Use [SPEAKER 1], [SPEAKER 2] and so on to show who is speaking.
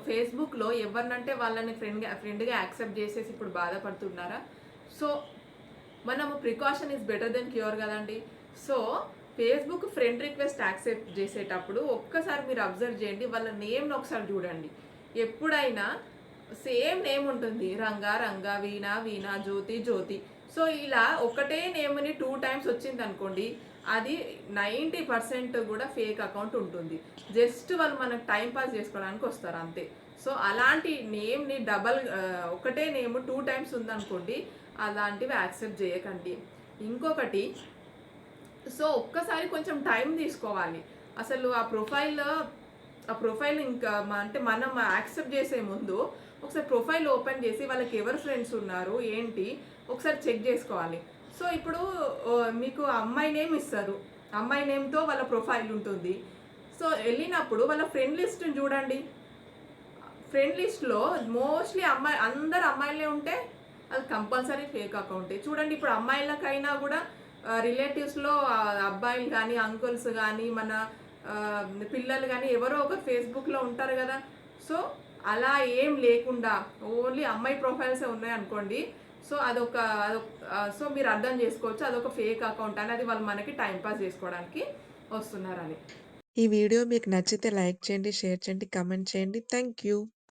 [SPEAKER 1] ఫేస్‌బుక్‌లో ఎవరినంటే వాళ్ళని ఫ్రెండ్‌గా యాక్సెప్ట్ చేసేసి ఇప్పుడు బాధపడుతున్నారా? సో, మనము precaution is better than cure గదండీ! So, Facebook friend request accept చేసేటప్పుడు ఒక్కసారి మీరు అబ్జర్వ్ చేయండి. వాళ్ళ నేమ్‌ని ఒకసారి చూడండి. ఎప్పుడైనా సేమ్ నేమ్ ఉంటుంది. రంగా, రంగా, వీణ, వీణ, జ్యోతి, జ్యోతి. సో, ఇలా ఒకటే నేమ్‌ని 2 టైమ్స్ వచ్చిందనుకోండి, అది 90% గూడా ఫేక్ అకౌంట్ ఉంటుంది. జస్ట్ వాళ్ళు మనకు టైమ్ పాస్ చేసుకోవడానికి వస్తారు అంతే. సో, అలాంటి నేమ్‌ని ఒకటే నేమ్ 2 టైమ్స్ ఉందనుకోండి, అలాంటివి యాక్సెప్ట్ జేయకండి. ఇంకొకటి ఒక్కసారి కొంచెం టైం తీసుకోవాలి. అసలు ఆ ప్రొఫైల్ ఇంకా అంటే మనం యాక్సెప్ట్ చేసే ముందు ఒకసారి ప్రొఫైల్ ఓపెన్ చేసి వాళ్ళకి ఎవరు ఫ్రెండ్స్ ఉన్నారు, ఏంటి ఒకసారి చెక్ జేసుకోవాలి. సో, ఇప్పుడు మీకు అమ్మాయి నేమ్ ఇస్తారు. అమ్మాయి నేమ్‌తో వాళ్ళ ప్రొఫైల్ ఉంటుంది. సో, ఎళ్ళినప్పుడు వాళ్ళ ఫ్రెండ్ లిస్ట్‌ని చూడండి. ఫ్రెండ్ లిస్ట్‌లో మోస్ట్‌లీ అందరు అమ్మాయిలే ఉంటే అది కంపల్సరీ ఫేక్ అకౌంటే. చూడండి ఇప్పుడు అమ్మాయిలకైనా గూడా రిలేటివ్స్‌లో అబ్బాయిలు గానీ, అంకుల్స్ గానీ, మన పిల్లలు గానీ ఎవరో ఒకరు ఫేస్‌బుక్‌లో ఉంటారు గదా! సో, అలా ఏం లేకుండా ఓన్లీ అమ్మాయి ప్రొఫైల్సే ఉన్నాయనుకోండి. సో, సో, మీరు అర్థం జేసుకోవచ్చు అదొక ఫేక్ అకౌంట్ అని. అది వాళ్ళు మనకి టైమ్ పాస్ జేసుకోవడానికి వస్తున్నారని.
[SPEAKER 2] ఈ వీడియో మీకు నచ్చితే లైక్ చేయండి, షేర్ చేయండి, కామెంట్ చేయండి. Thank you.